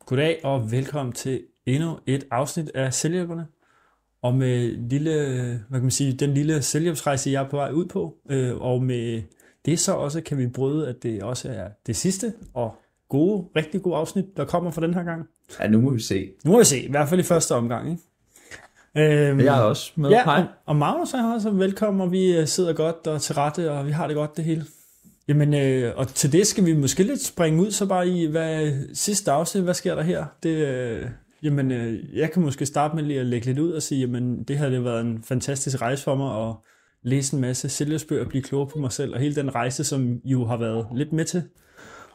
Goddag og velkommen til endnu et afsnit af Selvhjælperne. Og med den lille selvhjælpsrejse, jeg er på vej ud på. Og med det så også kan vi bryde, at det også er det sidste og rigtig gode afsnit, der kommer fra den her gang. Ja, nu må vi se. I hvert fald i første omgang, ikke? Jeg er også med. Ja, og Magnus er også velkommen, og vi sidder godt og til rette, og vi har det godt det hele. Jamen, og til det skal vi måske lidt springe ud, så bare i sidste afsnit, hvad sker der her? Jeg kan måske starte med lige at lægge lidt ud og sige, jamen det har været en fantastisk rejse for mig, at læse en masse selvhjælpsbøger og blive klogere på mig selv, og hele den rejse, som I jo har været lidt med til,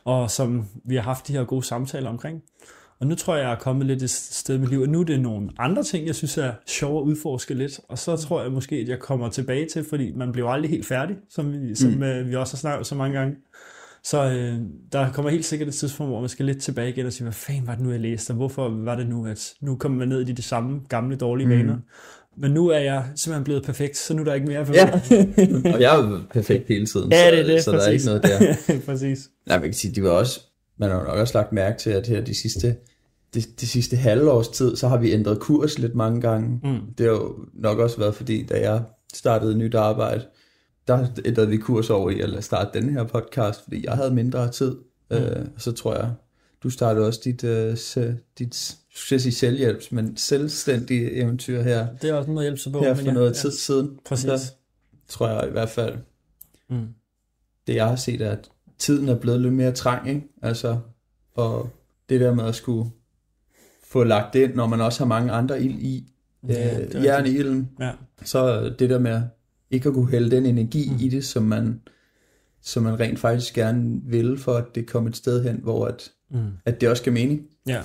og som vi har haft de her gode samtaler omkring. Og nu tror jeg er kommet lidt et sted i mit liv, og nu er det nogle andre ting, jeg synes er sjovt at udforske lidt, og så tror jeg måske, at jeg kommer tilbage til, fordi man bliver aldrig helt færdig, som vi også har snakket så mange gange. Så der kommer helt sikkert et tidspunkt, hvor man skal lidt tilbage igen og sige, hvad fanden var det nu, jeg læste, og hvorfor var det nu, at nu kommer man ned i de samme gamle, dårlige vaner. Men nu er jeg simpelthen blevet perfekt, så nu er der ikke mere for mig. Ja. Og jeg er jo perfekt hele tiden, så der er ikke noget der. Præcis. Nej, man kan sige, man har nok også lagt mærke til, at her de sidste halvårs tid, så har vi ændret kurs lidt mange gange. Det har jo nok også været, fordi da jeg startede nyt arbejde, der ændrede vi kurs over i at starte denne her podcast, fordi jeg havde mindre tid. Så tror jeg, du startede også dit selvhjælps, men selvstændige eventyr her. Det er også noget hjælp sig på. Her for noget tid siden. Præcis. Der tror jeg i hvert fald, det jeg har set er, at tiden er blevet lidt mere trang, ikke? Altså, og det der med at skulle få lagt ind, når man også har mange andre ild i, jern i ilden, så det der med ikke at kunne hælde den energi i det, som man rent faktisk gerne vil, for at det kommer et sted hen, hvor at det også giver mening. Ja,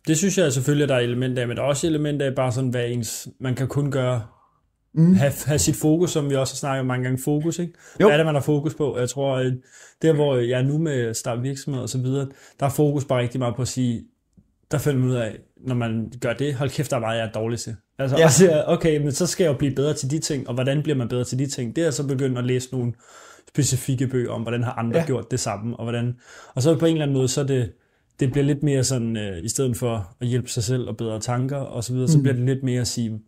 det synes jeg selvfølgelig, at der er elementer af, men der er også elementer af bare sådan, hvad ens, man kan kun gøre, have sit fokus, som vi også har snakket mange gange, fokus, ikke? Hvad er det, man har fokus på? Jeg tror, at der hvor jeg er nu med at starte virksomhed og så videre, der er fokus bare rigtig meget på at sige, der finder man ud af, når man gør det, hold kæft, der er meget, jeg er dårlig til. Altså, og siger, okay, men så skal jeg jo blive bedre til de ting, og hvordan bliver man bedre til de ting? Det er så begyndt at læse nogle specifikke bøger om, hvordan har andre gjort det samme, og så på en eller anden måde, så det bliver lidt mere sådan, i stedet for at hjælpe sig selv og bedre tanker og så videre, så bliver det lidt mere at sige,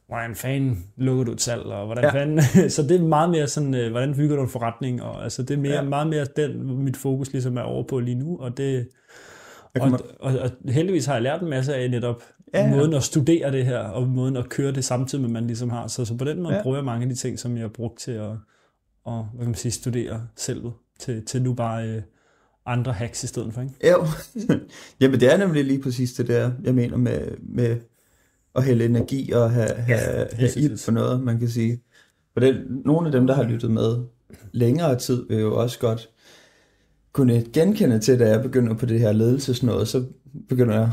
hvordan fanden lukker du et salg, og hvordan fanden, så det er meget mere sådan, hvordan bygger du en forretning, og altså det er meget mere mit fokus ligesom er over på lige nu, og det og heldigvis har jeg lært en masse af netop måden at studere det her, og måden at køre det samtidig med, man ligesom har. Så på den måde bruger jeg mange af de ting, som jeg har brugt til at hvad kan man sige, studere selv, til nu bare andre hacks i stedet for, ikke? Jo, jamen det er nemlig lige præcis det der, jeg mener med at hælde energi og have ild for noget, man kan sige. For nogle af dem, der har lyttet med længere tid, vil jo også godt kunne genkende til, da jeg begynder på det her ledelsesnåde, så begynder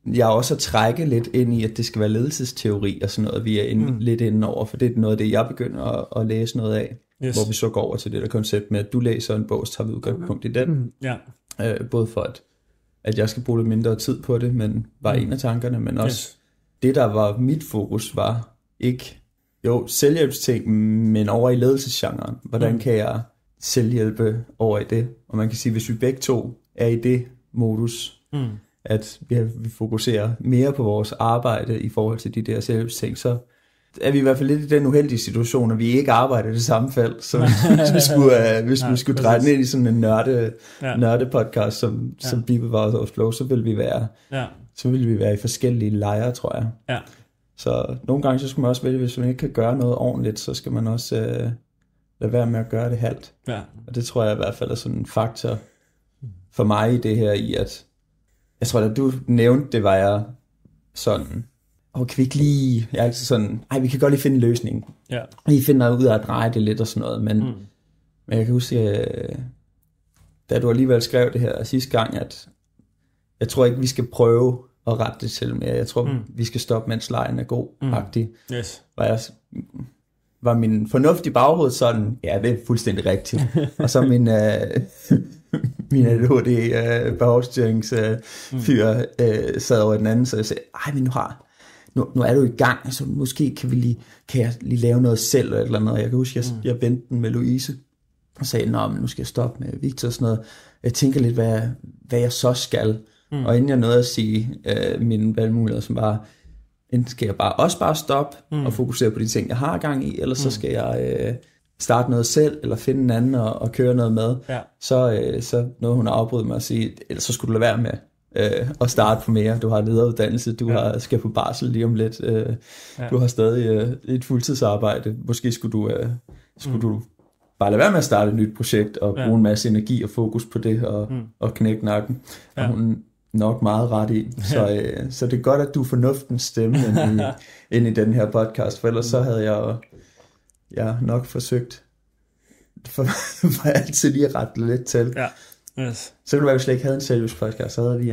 jeg også at trække lidt ind i, at det skal være ledelsesteori og sådan noget, vi er lidt inde over, for det er noget af det, jeg begynder at læse noget af, hvor vi så går over til det der koncept med, at du læser en bog, så tager vi udgangspunkt i den. Både for, at jeg skal bruge lidt mindre tid på det, men var en af tankerne, men også det, der var mit fokus, var ikke selvhjælpsting, men over i ledelsesgenren. Hvordan kan jeg selvhjælpe over i det? Og man kan sige, hvis vi begge to er i det modus, at vi fokuserer mere på vores arbejde i forhold til de der selvhjælpsting, så er vi i hvert fald lidt i den uheldige situation, at vi ikke arbejder i det samme felt. Så hvis vi skulle dreje ned i sådan en nørde-podcast, som Be With Our Flow, så ville vi være i forskellige lejre, tror jeg. Ja. Så nogle gange så skal man også vælge, hvis man ikke kan gøre noget ordentligt, så skal man også lade være med at gøre det halvt. Ja. Og det tror jeg i hvert fald er sådan en faktor for mig i det her, i at jeg tror, at du nævnte, det var jeg sådan, kan vi ikke lige, jeg er altid sådan, vi kan godt lige finde en løsning. Ja. Vi finder ud af at dreje det lidt og sådan noget, men jeg kan huske, da du alligevel skrev det her sidste gang, at jeg tror ikke, vi skal prøve at rette det selv mere. Jeg tror, vi skal stoppe, mens lejen er god-agtig. Yes. Var min fornuftige baghoved sådan, ja, det er fuldstændig rigtigt. Og så min ADHD behovsstyringsfyr sad over den anden, så jeg sagde, men nu er du i gang, så måske kan jeg lige lave noget selv, eller noget. Jeg kan huske, jeg vendte den med Louise, og sagde, men nu skal jeg stoppe med Victor og sådan noget. Jeg tænker lidt, hvad jeg så skal. Og inden jeg nåede at sige mine valgmuligheder, som bare, enten skal jeg bare stoppe og fokusere på de ting, jeg har gang i, eller så skal jeg starte noget selv, eller finde en anden og køre noget med. Ja. Så nåede hun at afbryde mig og sige, ellers så skulle du lade være med at starte på mere. Du har lederuddannelse, du skal på barsel lige om lidt, du har stadig et fuldtidsarbejde. Måske skulle du bare lade være med at starte et nyt projekt og bruge en masse energi og fokus på det og knække nakken. Og hun nok meget ret i. Så det er godt, at du er fornuftens stemme ind i den her podcast, for ellers så havde jeg nok forsøgt for altid lige at rette lidt til. Ja. Yes. Så ville det være, at vi slet ikke havde en seriøs podcast, så havde vi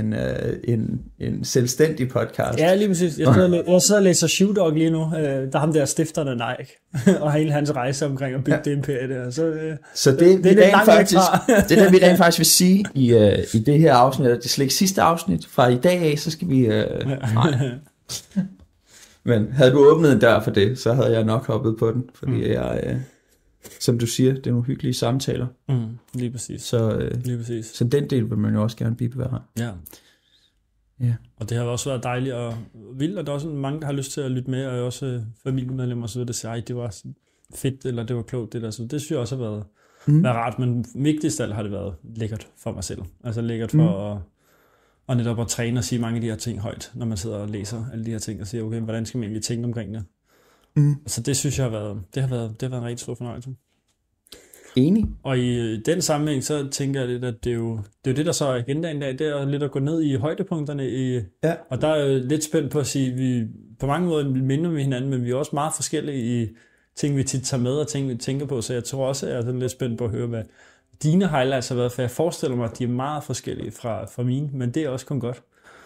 en selvstændig podcast. Ja, lige præcis. Jeg sidder og læser Shoe Dog lige nu. Der er ham der stifterne Nike, og hele hans rejse omkring at bygge det imperium der. Så det vi rent faktisk vil sige i det her afsnit, det er slet ikke sidste afsnit, fra i dag af, så skal vi... Nej. Men havde du åbnet en dør for det, så havde jeg nok hoppet på den, fordi jeg... Som du siger, det er nogle hyggelige samtaler. Lige præcis. Så den del vil man jo også gerne bibevare. Ja. Og det har også været dejligt og vildt, og der er også mange, der har lyst til at lytte med, og også familiemedlemmer, så det siger, det var fedt, eller det var klogt, det der. Så det synes jeg også har været rart, men vigtigst af alt har det været lækkert for mig selv. Altså lækkert for at netop at træne og sige mange af de her ting højt, når man sidder og læser alle de her ting, og siger, okay, hvordan skal man egentlig tænke omkring det? Så det synes jeg har været en rigtig stor fornøjelse. Enig. Og i den sammenhæng, så tænker jeg lidt, at det er jo det, der så er agendaen i dag, det er lidt at gå ned i højdepunkterne. Og der er jeg lidt spændt på at sige, at vi på mange måder minder med hinanden, men vi er også meget forskellige i ting, vi tit tager med, og ting, vi tænker på. Så jeg tror også, at jeg er sådan lidt spændt på at høre, hvad dine highlights har været, for jeg forestiller mig, at de er meget forskellige fra mine, men det er også kun godt.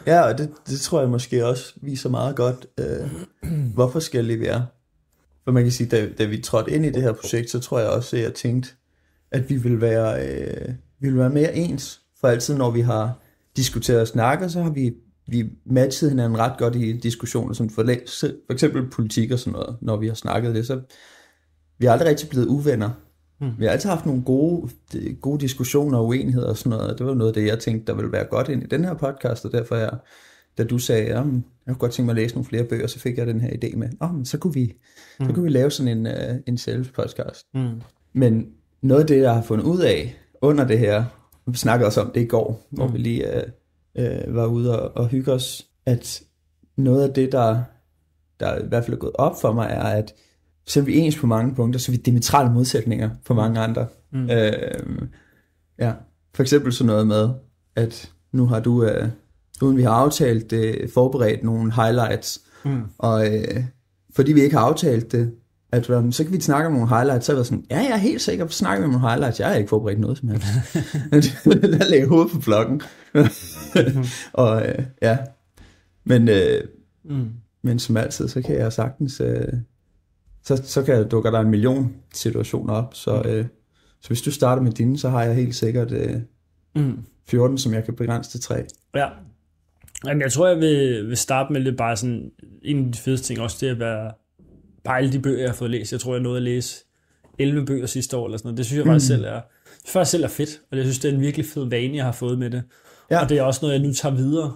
Ja, og det tror jeg måske også viser meget godt, hvor forskellige vi er. For man kan sige, da vi trådte ind i det her projekt, så tror jeg også, at jeg tænkte, at vi vil være mere ens. For altid, når vi har diskuteret og snakket, så har vi matchet hinanden ret godt i diskussioner, som for eksempel politik og sådan noget, når vi har snakket det. Så vi er aldrig rigtig blevet uvenner. Vi har altid haft nogle gode diskussioner og uenigheder og sådan noget. Det var noget af det, jeg tænkte, der ville være godt ind i den her podcast, og derfor da du sagde, jeg kunne godt tænke mig at læse nogle flere bøger, så fik jeg den her idé med, så kunne vi lave sådan en self-podcast. Men noget af det, jeg har fundet ud af under det her, vi snakkede også om det i går, hvor vi lige var ude og hygge os, at noget af det, der i hvert fald er gået op for mig, er, at selvom vi er ens på mange punkter, så er vi diametrale modsætninger for mange andre. For eksempel sådan noget med, at nu har du... uden vi har aftalt det, forberedt nogle highlights, og fordi vi ikke har aftalt det, at så kan vi snakke om nogle highlights, så er jeg sådan, jeg er helt sikker på at snakke om nogle highlights, jeg har ikke forberedt noget som helst. Der lægger hovedet på blokken. Og men som altid, så kan jeg sagtens, så kan jeg dukke der en million situationer op, så hvis du starter med dine, så har jeg helt sikkert 14, som jeg kan begrænse til 3. Ja. Jamen, jeg tror, jeg vil starte med lidt bare sådan, en af de fedeste ting også, det at være bare alle de bøger, jeg har fået læst. Jeg tror, jeg nåede at læse 11 bøger sidste år, eller sådan noget. Det synes jeg faktisk selv er fedt, og jeg synes, det er en virkelig fed vane, jeg har fået med det. Ja. Og det er også noget, jeg nu tager videre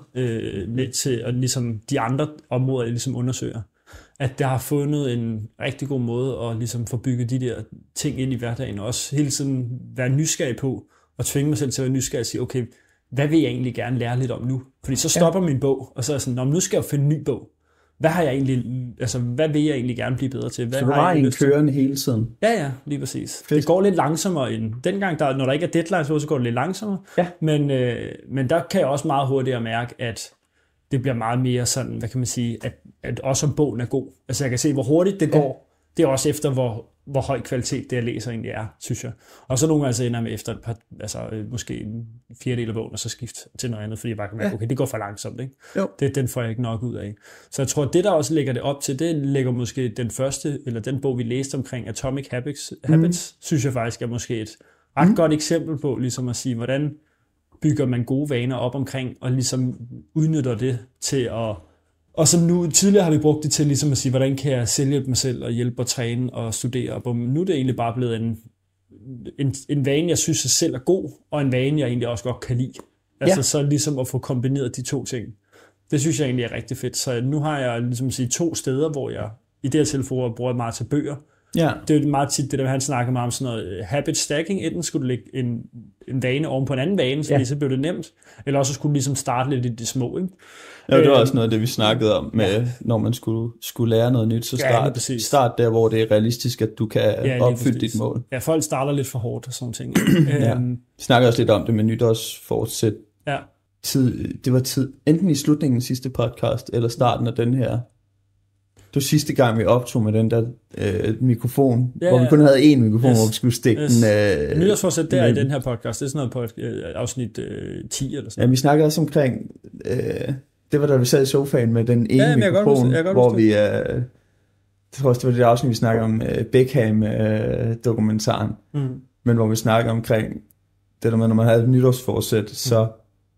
lidt til, og ligesom de andre områder, jeg ligesom undersøger. At jeg har fundet en rigtig god måde at ligesom få bygget de der ting ind i hverdagen, og også hele tiden være nysgerrig på, og tvinge mig selv til at være nysgerrig og sige, okay, hvad vil jeg egentlig gerne lære lidt om nu? Fordi så stopper min bog, og så er jeg sådan, nu skal jeg finde en ny bog. Hvad vil jeg egentlig gerne blive bedre til? Hvad så du har en kørende hele tiden? Ja, lige præcis. Fedt. Det går lidt langsommere end dengang, når der ikke er deadlines, så går det lidt langsommere. Ja. Men der kan jeg også meget hurtigere mærke, at det bliver meget mere sådan, hvad kan man sige, at også om bogen er god. Altså jeg kan se, hvor hurtigt det går. Det er også efter, hvor høj kvalitet det, jeg læser egentlig er, synes jeg. Og så nogle gange så ender jeg med efter et par, måske en fjerdedel af bogen, og så skifte til noget andet, fordi jeg bare kan mærke, okay, det går for langsomt, ikke? Den får jeg ikke nok ud af. Så jeg tror, at det, der også lægger det op til, det lægger måske den første, eller den bog, vi læste omkring Atomic Habits, synes jeg faktisk er måske et ret godt eksempel på, ligesom at sige, hvordan bygger man gode vaner op omkring, og ligesom udnytter det til at... Og som nu, tidligere har vi brugt det til ligesom at sige, hvordan kan jeg sælge mig selv og hjælpe at træne og studere. Og nu er det egentlig bare blevet en vane, jeg synes selv er god, og en vane, jeg egentlig også godt kan lide. Altså så ligesom at få kombineret de to ting. Det synes jeg egentlig er rigtig fedt. Så nu har jeg ligesom sige 2 steder, hvor jeg i det her tilfælde bruger meget til bøger. Ja. Det er jo meget tit det der, han snakker meget om sådan noget habit stacking. Enten skulle du lægge en vane oven på en anden vane, så blev det nemt. Eller også skulle du ligesom starte lidt i det små, ikke? Ja, det var også noget af det, vi snakkede om, med, når man skulle lære noget nyt, så start der, hvor det er realistisk, at du kan opfylde dit mål. Ja, folk starter lidt for hårdt og sådan ting. Vi snakkede også lidt om det med nytårsfortsæt. Ja. Det var tid, enten i slutningen af sidste podcast, eller starten af den her. Det var sidste gang, vi optog med den der mikrofon, hvor vi kun havde én mikrofon, hvor vi skulle stikke den. Nytårsforsæt der i den her podcast, det er sådan noget på afsnit 10 eller sådan. Ja, vi snakkede også omkring, det var da vi sad i sofaen med den ene mikrofon, hvor vi, jeg tror også, det var det afsnit, vi snakkede om Beckham-dokumentaren, men hvor vi snakkede omkring det der med, når man havde et nytårsforsæt, så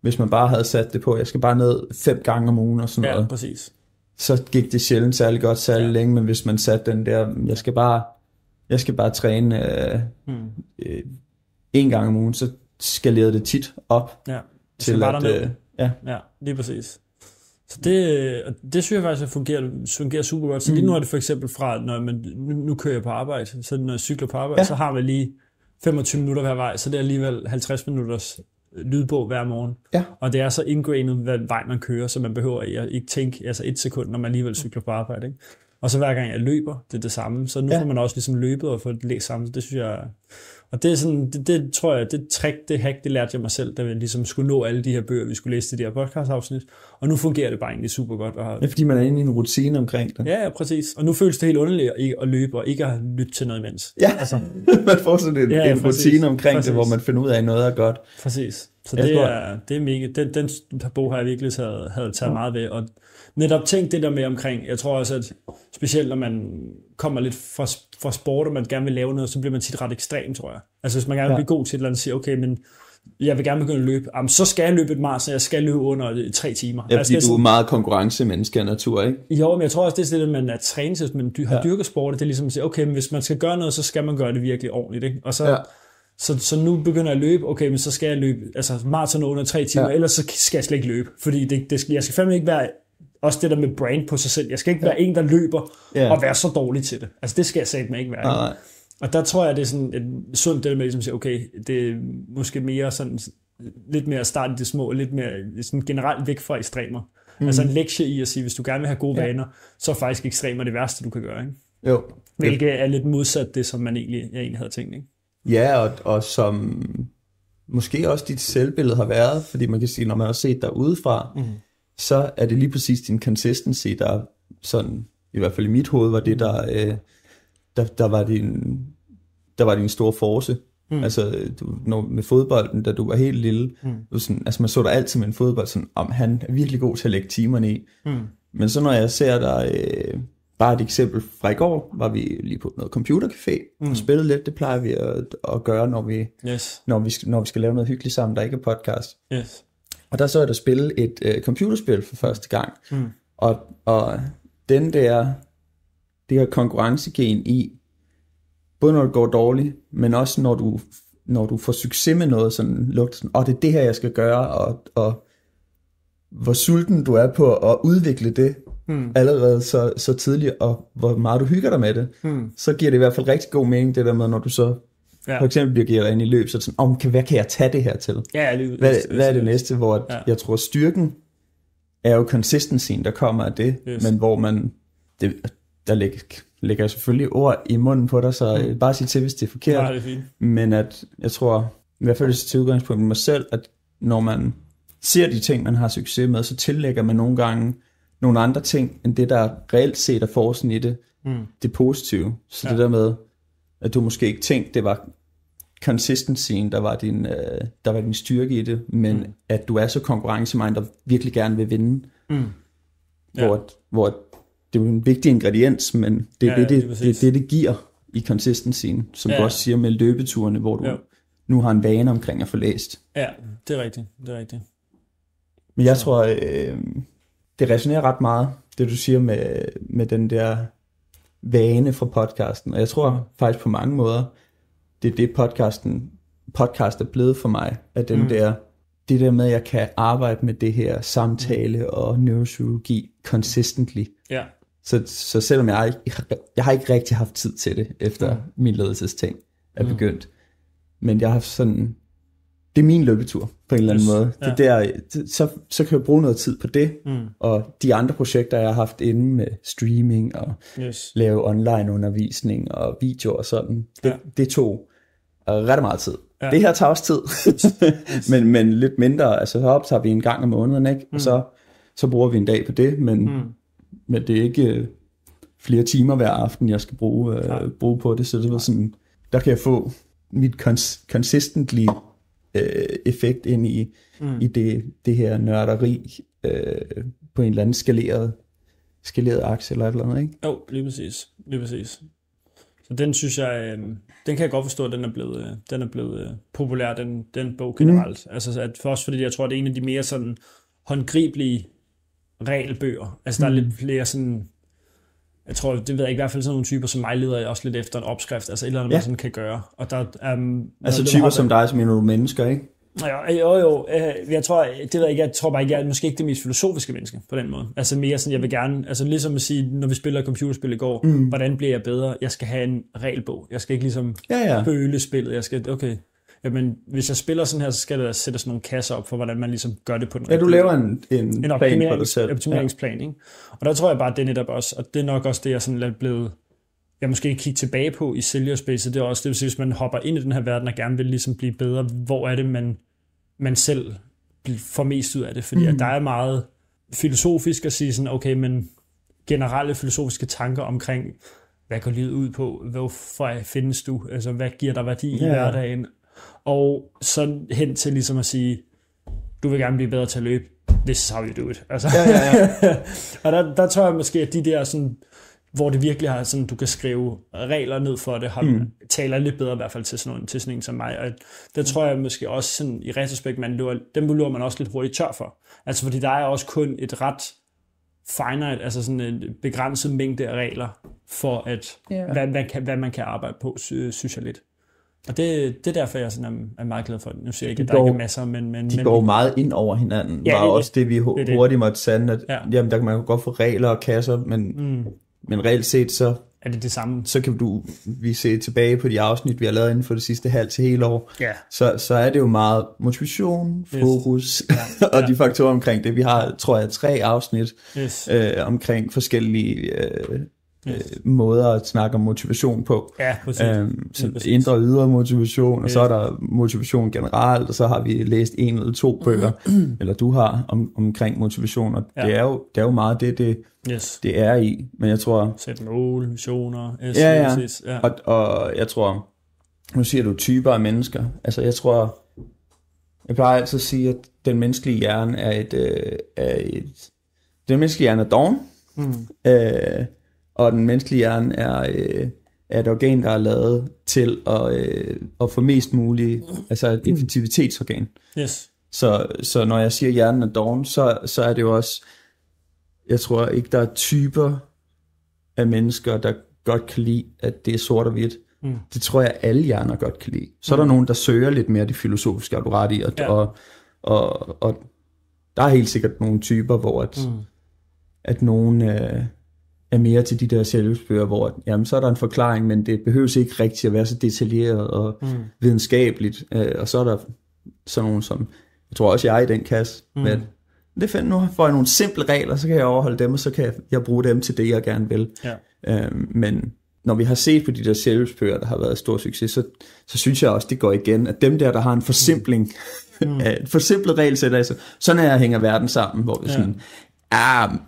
hvis man bare havde sat det på, jeg skal bare ned 5 gange om ugen og sådan noget. Ja, præcis. Så gik det sjældent særlig godt, særlig længe, men hvis man satte den der, jeg skal bare træne 1 gang om ugen, så skalerede det tit op til at... Ja, lige præcis. Så det synes jeg faktisk fungerer super godt. Så lige nu er det for eksempel fra, når man nu kører jeg på arbejde, så når jeg cykler på arbejde, så har man lige 25 minutter hver vej, så det er alligevel 50 minutters lydbog hver morgen. Ja. Og det er så indgående, hvad vej man kører, så man behøver ikke tænke 1 sekund, når man alligevel cykler på arbejde. Ikke? Og så hver gang jeg løber, det er det samme. Så nu får man også ligesom løbet og fået det læst sammen. Det synes jeg... Og det er sådan, det tror jeg, det trick, det hack, det lærte jeg mig selv, da vi ligesom skulle nå alle de her bøger, vi skulle læse til de her podcast-afsnit. Og nu fungerer det bare egentlig super godt. Ja, fordi man er inde i en rutine omkring det. Ja, præcis. Og nu føles det helt underligt at løbe og ikke at lytte til noget imens. Ja, altså, man får sådan en rutine omkring det, hvor man finder ud af, at noget er godt. Præcis. Så det er mega. Den bog har jeg virkelig havde taget meget ved. Og netop tænkt det der med omkring, jeg tror også, at specielt når man kommer lidt fra sport, og man gerne vil lave noget, så bliver man tit ret ekstrem, tror jeg. Altså hvis man gerne vil blive god til et eller andet, siger, okay, men jeg vil gerne begynde at løbe. Jamen, så skal jeg løbe et maraton, jeg skal løbe under 3 timer. Ja, fordi du er meget konkurrencemenneske af natur, ikke? Jo, men jeg tror også, det er det, at man er trænet til, at man har dyrket sport. Det er ligesom at sige, okay, men hvis man skal gøre noget, så skal man gøre det virkelig ordentligt, ikke? Og så nu begynder jeg at løbe, okay, men så skal jeg løbe, altså maraton under 3 timer, ellers så skal jeg slet ikke løbe, fordi jeg skal fandme ikke være, også det der med brand på sig selv, jeg skal ikke være en, der løber og være så dårlig til det. Altså det skal jeg satme ikke være. Nej. Og der tror jeg, det er sådan et sundt det med, ligesom at sige, okay, det er måske mere sådan, lidt mere at starte i det små, og lidt mere sådan generelt væk fra ekstremer. Altså en lektie i at sige, hvis du gerne vil have gode vaner, så er faktisk ekstremer det værste, du kan gøre, ikke? Jo. Hvilket er lidt modsat det, som man egentlig havde tænkt, ikke? Ja, og som måske også dit selvbillede har været, fordi man kan sige, når man har set dig udefra, så er det lige præcis din consistency, der sådan, i hvert fald i mit hoved, var det, der var din store force. Altså med fodbolden, da du var helt lille, sådan, altså man så dig altid med en fodbold, sådan, han er virkelig god til at lægge timerne i. Men så når jeg ser dig... Bare et eksempel fra i går, var vi lige på noget computercafé og spillede lidt. Det plejer vi at gøre, når vi skal lave noget hyggeligt sammen, der ikke er podcast. Yes. Og der så jeg dig spille et computerspil for første gang. Og det her konkurrencegen i, både når det går dårligt, men også når du får succes med noget, sådan lugter sådan, det er det her, jeg skal gøre, og hvor sulten du er på at udvikle det, allerede så tidligt, og hvor meget du hygger dig med det, så giver det i hvert fald rigtig god mening, det der med, når du så for eksempel bliver givet dig ind i løb, så er det sådan, hvad kan jeg tage det her til? Hvad er det næste, hvor jeg tror, styrken er jo consistencyen, der kommer af det, men hvor der lægger selvfølgelig ord i munden på dig, så bare sig til, hvis det er forkert. Det er men at jeg tror, i hvert fald til udgangspunkt med mig selv, at når man ser de ting, man har succes med, så tillægger man nogle gange nogle andre ting, end det, der reelt set er forsen i det, det positive. Så det der med, at du måske ikke tænkte, det var consistencyen, der var din styrke i det, men at du er så konkurrencemindet, der virkelig gerne vil vinde. Hvor det er jo en vigtig ingrediens, men det er det giver i consistencyen, som du også siger med løbeturene, hvor du nu har en vane omkring at få læst. Ja, det er rigtigt. Men jeg tror, det resonerer ret meget, det du siger med den der vane fra podcasten. Og jeg tror faktisk på mange måder, det er det podcast er blevet for mig, at den der det der med, at jeg kan arbejde med det her samtale og neuropsykologi consistently. Ja. Så selvom jeg har ikke rigtig haft tid til det, efter min ledelsesting er begyndt. Men jeg har haft sådan, det er min løbetur på en eller anden måde. Ja. Det der, så kan jeg bruge noget tid på det, og de andre projekter, jeg har haft inde med streaming og lave online undervisning og videoer og sådan, det tog ret meget tid. Ja. Det her tager også tid, men lidt mindre. Altså så optager vi en gang om måneden, ikke? Og så bruger vi en dag på det, men det er ikke flere timer hver aften, jeg skal bruge på det. Så det var sådan, der kan jeg få mit consistently effekt ind i det her nørderi på en eller anden skaleret akse eller et eller andet, ikke? Jo, lige præcis. Så den synes jeg, den kan jeg godt forstå, at den er blevet populær, den bog generelt. Altså at først fordi jeg tror, det er en af de mere sådan håndgribelige regelbøger. Altså der er lidt flere sådan, jeg tror, det ved jeg ikke, i hvert fald sådan nogle typer som mig leder også lidt efter en opskrift, altså et eller andet, man sådan kan gøre. Og der, altså typer som dig, som er nogle mennesker, ikke? Jo. Jeg tror bare ikke, jeg er måske ikke det mest filosofiske menneske på den måde. Altså mere sådan, jeg vil gerne, altså ligesom at sige, når vi spiller computerspil i går, hvordan bliver jeg bedre? Jeg skal have en regelbog. Jeg skal ikke ligesom føle spillet. Jeg skal, okay, jamen hvis jeg spiller sådan her, så skal der sættes nogle kasser op for, hvordan man ligesom gør det på den rigtige. Du laver en plan for dig selv. Optimeringsplan, ikke? Og der tror jeg bare, at det er netop også, og det er nok også det, jeg sådan er blevet, jeg måske kigge tilbage på i sælgerspacet, det er også det, vil sige, hvis man hopper ind i den her verden og gerne vil ligesom blive bedre, hvor er det, man selv får mest ud af det? Fordi at der er meget filosofisk at sige sådan, okay, men generelle filosofiske tanker omkring, hvad går livet ud på? Hvorfor findes du? Altså, hvad giver dig værdi i hverdagen? Og så hen til ligesom at sige, du vil gerne blive bedre til at løbe. This is how you do it. Altså. Og der tror jeg måske, at de der sådan, hvor det virkelig har sådan, du kan skrive regler ned for det, taler lidt bedre i hvert fald til sådan en som mig. Og der tror jeg måske også sådan, i retrospekt, dem løber man også lidt hurtigt tør for. Altså fordi der er også kun et ret finite, altså sådan en begrænset mængde af regler for at hvad man kan arbejde på, synes jeg lidt. Og det er derfor, jeg sådan er meget glad for det. Nu siger jeg ikke, at der ikke er masser, men de går meget ind over hinanden. Ja, var også det, vi hurtigt måtte sande, at jamen, der kan man godt få regler og kasser, men reelt set, så er det samme. Så kan vi se tilbage på de afsnit, vi har lavet inden for det sidste halv til hele år. Ja. Så er det jo meget motivation, fokus og de faktorer omkring det. Vi har, tror jeg, 3 afsnit omkring forskellige måder at snakke om motivation på. Ja, så indre og ydre motivation, og så er der motivation generelt, og så har vi læst 1 eller 2 bøger, eller du har, omkring motivation, og det er jo meget det er i, men jeg tror... Sæt mål, visioner, og jeg tror, nu siger du typer af mennesker, altså jeg plejer altid at sige, at den menneskelige hjerne den menneskelige hjerne er doven, og den menneskelige hjerne er et organ, der er lavet til at få mest muligt, altså et effektivitetsorgan. Yes. Så når jeg siger, at hjernen er doven, så er det jo også, jeg tror ikke, der er typer af mennesker, der godt kan lide, at det er sort og hvidt. Det tror jeg, alle hjerner godt kan lide. Så er der nogen, der søger lidt mere det filosofiske, og du ret i, og der er helt sikkert nogle typer, hvor at nogen er mere til de der selvhjælpsbøger, hvor jamen, så er der en forklaring, men det behøves ikke rigtig at være så detaljeret og videnskabeligt. Og så er der sådan nogen som, jeg tror også jeg er i den kasse, men det finder nu, får jeg nogle simple regler, så kan jeg overholde dem, og så kan jeg bruge dem til det, jeg gerne vil. Ja. Men når vi har set på de der selvhjælpsbøger, der har været stor succes, så synes jeg også, det går igen, at dem der har en forsimpling, et forsimplet regelsæt, altså, sådan her hænger verden sammen, hvor vi sådan,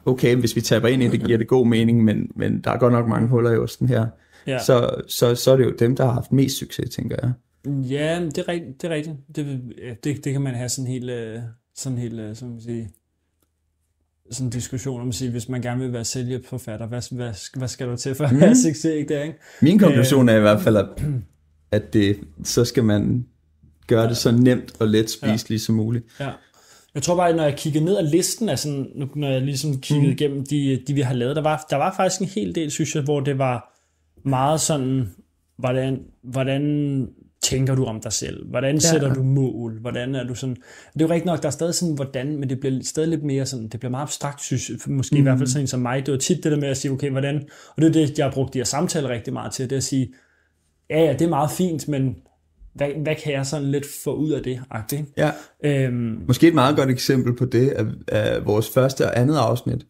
okay, hvis vi taber ind i det, giver det god mening, men der er godt nok mange huller i osten her. Ja. Så er det jo dem, der har haft mest succes, tænker jeg. Ja, det er rigtigt. Det kan man have sådan helt sådan en diskussion om at sige, hvis man gerne vil være sælgerforfatter, hvad skal du til for at have succes, ikke det, ikke? Min konklusion er i hvert fald, at så skal man gøre det så nemt og let spiseligt som muligt. Ja. Jeg tror bare, når jeg kiggede ned ad listen, altså, når jeg ligesom kiggede igennem de vi har lavet, der var faktisk en hel del, synes jeg, hvor det var meget sådan, hvordan tænker du om dig selv? Hvordan sætter du mål? Hvordan er du sådan... Det er jo rigtigt nok, der er stadig sådan, hvordan, men det bliver stadig lidt mere sådan, det bliver meget abstrakt, synes jeg, måske i hvert fald sådan som mig. Det var tit det der med at sige, okay, hvordan... Og det er det, jeg har brugt de her samtaler rigtig meget til, det at sige, ja, det er meget fint, men hvad kan jeg sådan lidt få ud af det? Ja. Måske et meget godt eksempel på det er vores første og andet afsnit,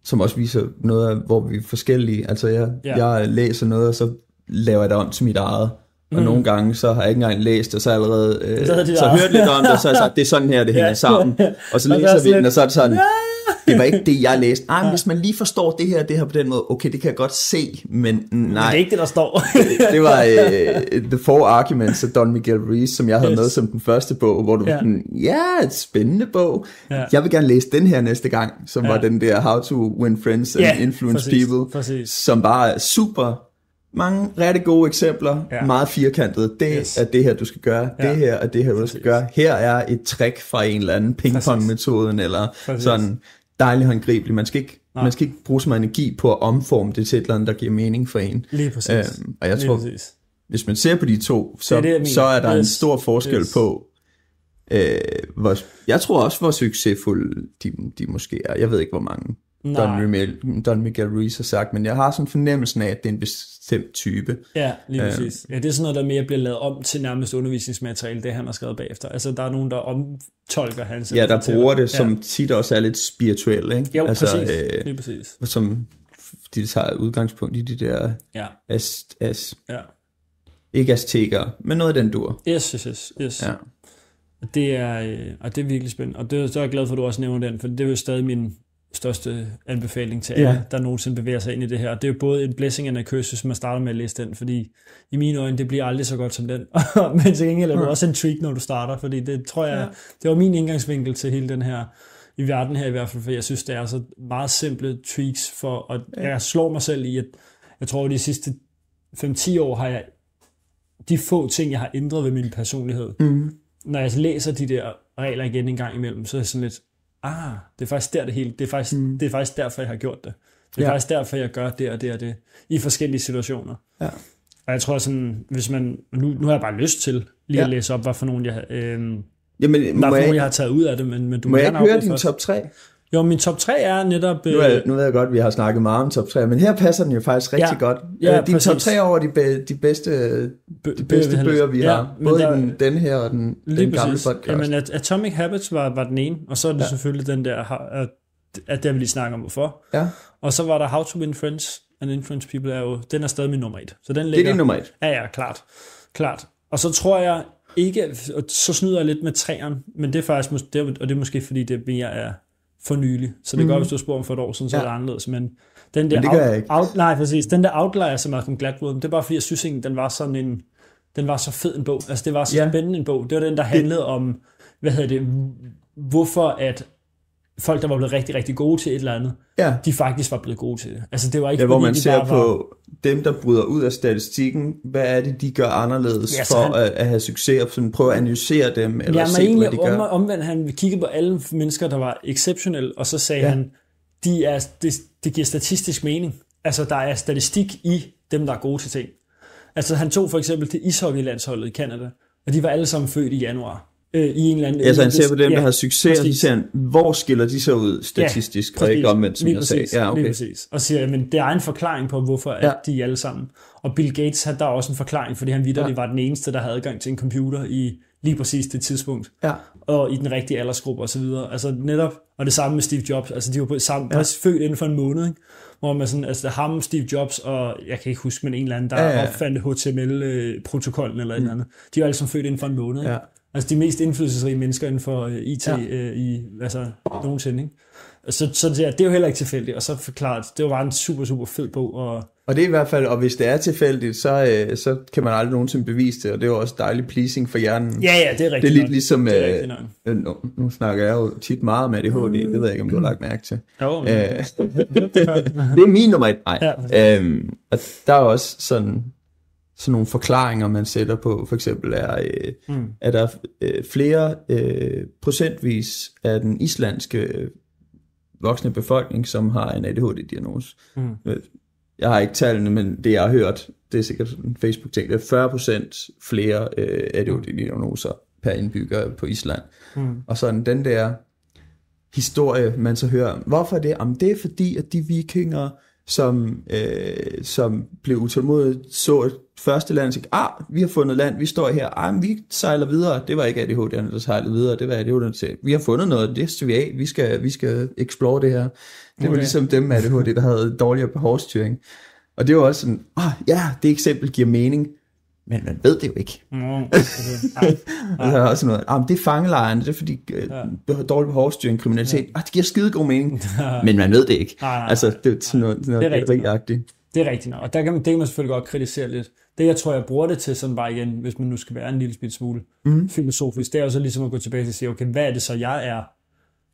som også viser noget af, hvor vi er forskellige. Altså jeg læser noget, og så laver jeg det om til mit eget. Og nogle gange, så har jeg ikke engang læst, og så allerede så hørt lidt om det, og så har jeg sagt, det er sådan her, det hænger sammen. Og så læser vi den, og så er det sådan, det var ikke det, jeg læste. Hvis man lige forstår det her på den måde, okay, det kan jeg godt se, men nej. Men det er ikke det, der står. Det var The Four Arguments af Don Miguel Ruiz, som jeg havde med som den første bog, hvor du sådan, et spændende bog. Jeg vil gerne læse den her næste gang, som var den der How to Win Friends and Influence People, som bare er super... Mange rigtig gode eksempler, meget firkantede. Det er det her, du skal gøre. Det her er det her, du skal gøre. Her er et trick fra en eller anden pingpong-metoden, eller sådan dejligt håndgribeligt. Man skal ikke bruge så meget energi på at omforme det til et eller andet, der giver mening for en. Lige præcis. Og jeg tror, hvis man ser på de to, så er der en stor forskel på, jeg tror også, hvor succesfulde de måske er. Jeg ved ikke, hvor mange Don Miguel Ruiz har sagt, men jeg har sådan en fornemmelse af, at det er en bestemt type. Ja, lige præcis. Ja, det er sådan noget, der mere bliver lavet om til nærmest undervisningsmateriale, det han har skrevet bagefter. Altså, der er nogen, der omtolker hans... Ja, der bruger det, som tit også er lidt spirituelt, ikke? Jo, altså, præcis. Lige præcis. Som de tager udgangspunkt i de der... ikke azteker, men noget af den dur. Yes. Ja. Det er virkelig spændende. Og det er jeg glad for, at du også nævner den, for det er jo stadig min største anbefaling til alle, der nogensinde bevæger sig ind i det her. Det er jo både en blessing and a curse, hvis man starter med at læse den, fordi i mine øjne, det bliver aldrig så godt som den. Men til gengæld er det også en trick, når du starter, fordi det tror jeg, det var min indgangsvinkel til hele den her, i verden her i hvert fald, for jeg synes, det er så meget simple tweaks for, og jeg slår mig selv i, at jeg tror, at de sidste 5-10 år har jeg de få ting, jeg har ændret ved min personlighed. Når jeg læser de der regler igen en gang imellem, så er jeg sådan lidt, det er faktisk der det hele, det er faktisk derfor, jeg har gjort det. Det er faktisk derfor, jeg gør det og det og det, i forskellige situationer. Ja. Og jeg tror sådan, hvis man, nu har jeg bare lyst til lige at læse op, hvad for nogen jeg jeg har taget ud af det, men du må jeg høre din top 3? Jo, min top 3 er netop... Nu ved jeg godt, at vi har snakket meget om top 3, men her passer den jo faktisk rigtig godt. Din top 3 over de bedste bøger, vi har. Både den her og den gamle podcast. Jamen, Atomic Habits var den ene, og så er det selvfølgelig den der, at det vi lige snakker om, hvorfor. Ja. Og så var der How to Win Friends and Influence People, den er stadig min nummer 1. Så den ligger, det er din nummer 1? Ja, klart. Og så tror jeg ikke, så snyder jeg lidt med træerne, men det er faktisk, og det er måske fordi, det mere er for nylig. Så det går, hvis du spurgte om for et år siden, så er det anderledes. Men den der det gør jeg ikke. Nej, præcis. Den der Outlier, som Malcolm Gladwell, det er bare fordi, jeg synes egentlig, den var så fed en bog. Altså, det var så spændende en bog. Det var den, der handlede om, hvorfor at folk, der var blevet rigtig, rigtig gode til et eller andet, de faktisk var blevet gode til det. Altså, det var ikke hvor man ser på dem, der bryder ud af statistikken, hvad er det, de gør anderledes for at have succes, og sådan prøve at analysere dem, eller se, hvad de gør. Omvendt, han kiggede på alle mennesker, der var exceptionelle, og så sagde han, det giver statistisk mening. Altså, der er statistik i dem, der er gode til ting. Altså, han tog for eksempel det ishockeylandsholdet i Canada, og de var alle sammen født i januar. I en eller anden... Altså han ser på dem, der har succes, og så siger han, hvor skiller de så ud statistisk, og ikke omvendt, som jeg sagde. Ja, okay. Lige præcis. Og siger, men det er en forklaring på, hvorfor at de alle sammen. Og Bill Gates havde der også en forklaring, fordi han vitterligt var den eneste, der havde adgang til en computer i lige præcis det tidspunkt. Ja. Og i den rigtige aldersgruppe og så videre. Altså netop, og det samme med Steve Jobs. Altså de var født inden for en måned, ikke? Hvor man sådan, altså ham, Steve Jobs, og jeg kan ikke huske, men en eller anden, der opfandt HTML-protokollen eller et eller andet. De var alle sammen født inden for en måned, ikke? Altså de mest indflydelsesrige mennesker inden for IT nogensinde, ikke? Så det er jo heller ikke tilfældigt, og så forklaret, det var bare en super, super fed bog. Og det er i hvert fald, og hvis det er tilfældigt, så kan man aldrig nogensinde bevise det, og det er jo også dejligt pleasing for hjernen. Ja, det er rigtigt. Det er lidt ligesom, nu snakker jeg jo tit meget om ADHD, det ved jeg ikke, om du har lagt mærke til. Jo, det er min nummer 1. Og der er også sådan nogle forklaringer, man sætter på. For eksempel er der flere procentvis af den islandske voksne befolkning, som har en ADHD-diagnose. Jeg har ikke tallene, men det jeg har hørt det er sikkert en Facebook-ting, det er 40% flere ADHD-diagnoser per indbygger på Island. Og sådan den der historie, man så hører, hvorfor er det? Jamen, det er fordi, at de vikinger, som blev utålmodige, så et første land og sagde, vi har fundet land, vi står her, vi sejler videre. Det var ikke ADHD'erne, der sejlede videre, det var ADHD'erne, der sagde, vi har fundet noget, det skal vi af, vi skal explore det her. Det var ligesom dem med ADHD, der havde dårligere behovsstyring. Og det var også sådan, det eksempel giver mening, men man ved det jo ikke. Og der er også noget, det er fangelejren, det er fordi dårlig behovsstyring, kriminalitet, det giver skide god mening, men man ved det ikke. Altså, det er sådan noget rigtigt. Det er rigtigt nok, og det kan man selvfølgelig godt kritisere lidt. Det, jeg tror, jeg bruger det til sådan bare igen, hvis man nu skal være en lille smule filosofisk, det er jo så ligesom at gå tilbage til at sige, okay, hvad er det så, jeg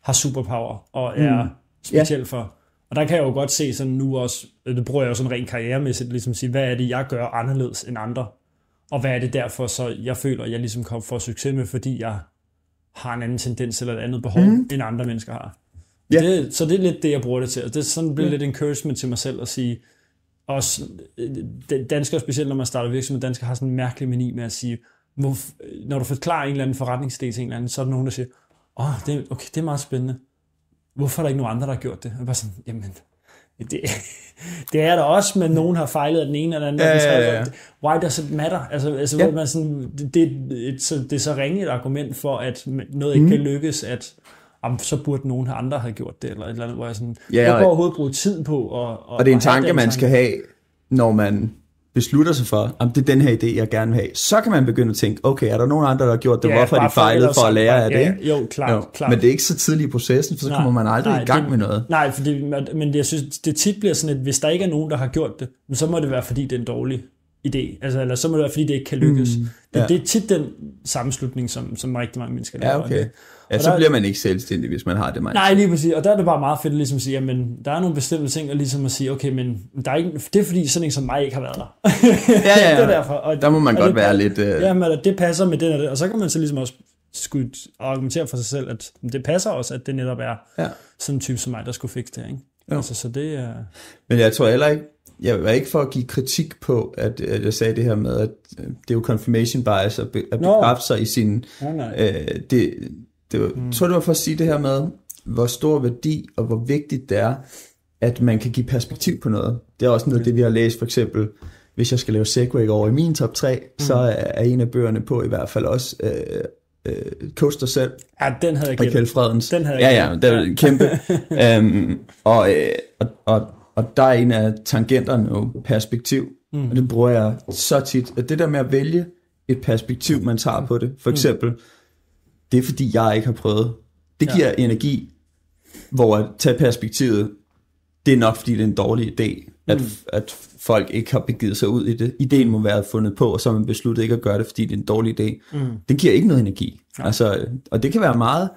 har superpower og er speciel for? Og der kan jeg jo godt se sådan nu også, det bruger jeg jo sådan rent karrieremæssigt, ligesom at sige, hvad er det, jeg gør anderledes end andre? Og hvad er det derfor, så jeg føler, at jeg ligesom kommer for succes med, fordi jeg har en anden tendens eller et andet behov, end andre mennesker har. Så det er lidt det, jeg bruger det til. Og det er sådan lidt lidt encouragement til mig selv at sige, også danskere, specielt når man starter virksomhed, danskere har sådan en mærkelig mani med at sige, når du forklarer en eller anden forretningsidé til en eller anden, så er der nogen, der siger, det er meget spændende. Hvorfor er der ikke nogen andre, der har gjort det? Jeg er bare sådan, jamen, det er der også, men nogen har fejlet af den ene eller anden. Why does it matter? Altså man sådan, det er så ringe et argument for, at noget ikke kan lykkes, at så burde nogen andre have gjort det, eller et eller andet, hvor jeg sådan, jeg går overhovedet bruge tid på. Og det er en tanke, man skal have, når man beslutter sig for, om det er den her idé, jeg gerne vil have. Så kan man begynde at tænke, okay, er der nogen andre, der har gjort det? Hvorfor er de fejlet for at lære af det? Jo, klart. Men det er ikke så tidligt i processen, for så kommer man aldrig i gang med noget. Nej, men jeg synes, det tit bliver sådan, at hvis der ikke er nogen, der har gjort det, så må det være, fordi det er en dårlig idé. Altså, eller så må det være, fordi det ikke kan lykkes. Det er tit den sammenslutning, som rigtig mange mennesker laver. Ja, okay. Ja, så bliver man ikke selvstændig, hvis man har det mindset. Nej, lige præcis. Og der er det bare meget fedt at ligesom at sige, jamen, der er nogle bestemte ting, og ligesom at sige, okay, men der er ikke, det er fordi sådan en som mig ikke har været der. Ja. Det er derfor. Og der må man godt være lidt... Jamen, det passer med det og det. Og så kan man så ligesom også skulle argumentere for sig selv, at det passer også, at det netop er sådan en type som mig, der skulle fikse det, ikke? Altså, så det er... Men jeg tror heller ikke, jeg var ikke for at give kritik på, at jeg sagde det her med, at det er jo confirmation bias, at bekræfte sig i sin... Jeg tror, det var for at sige det her med, hvor stor værdi og hvor vigtigt det er, at man kan give perspektiv på noget. Det er også noget det, vi har læst, for eksempel, hvis jeg skal lave segway over i min top 3, så er en af bøgerne på i hvert fald også Coach dig selv. Ja, den havde jeg glemt. Fredens. Den havde jeg det er kæmpe. Og der er en af tangenterne jo perspektiv, og det bruger jeg så tit. At det der med at vælge et perspektiv, man tager på det, for eksempel, det er fordi, jeg ikke har prøvet. Det giver energi, hvor at tage perspektivet, det er nok fordi, det er en dårlig idé, at folk ikke har begivet sig ud i det. Ideen må være fundet på, og så har man besluttet ikke at gøre det, fordi det er en dårlig idé. Det giver ikke noget energi. Altså, og det kan være meget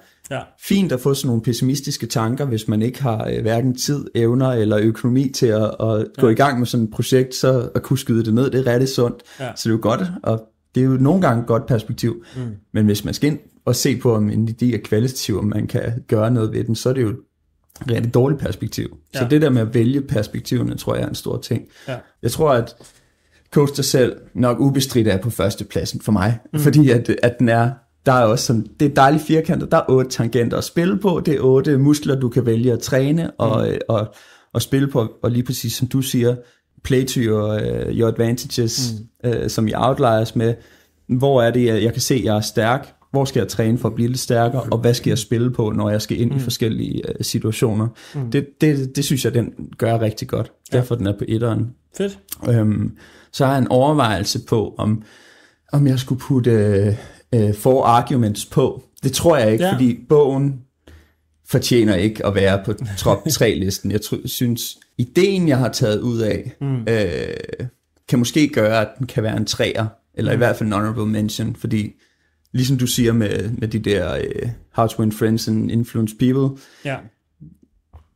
fint at få sådan nogle pessimistiske tanker, hvis man ikke har hverken tid, evner eller økonomi til at gå i gang med sådan et projekt, så at kunne skyde det ned, det er rigtig sundt. Så det er jo godt, og det er jo nogle gange et godt perspektiv. Men hvis man skal ind og se på, om en idé er kvalitativ, om man kan gøre noget ved den, så er det jo et rigtig dårligt perspektiv. Så det der med at vælge perspektiverne, tror jeg er en stor ting. Jeg tror, at Coach dig selv nok ubestridt er på førstepladsen for mig, fordi at den er, der er også sådan, det er dejligt firkantet, der er 8 tangenter at spille på, det er 8 muskler, du kan vælge at træne og spille på, og lige præcis som du siger, play to your advantages, som I outliers med, hvor er det, jeg kan se, at jeg er stærk, hvor skal jeg træne for at blive lidt stærkere, og hvad skal jeg spille på, når jeg skal ind i forskellige situationer. Det synes jeg, den gør rigtig godt. Derfor den er på 1'eren. Fedt. Så har jeg en overvejelse på, om jeg skulle putte 4 arguments på. Det tror jeg ikke, fordi bogen fortjener ikke at være på top 3-listen. Jeg synes, ideen, jeg har taget ud af, kan måske gøre, at den kan være en 3'er, eller i hvert fald en honorable mention, fordi ligesom du siger med de der How to Win Friends and Influence People,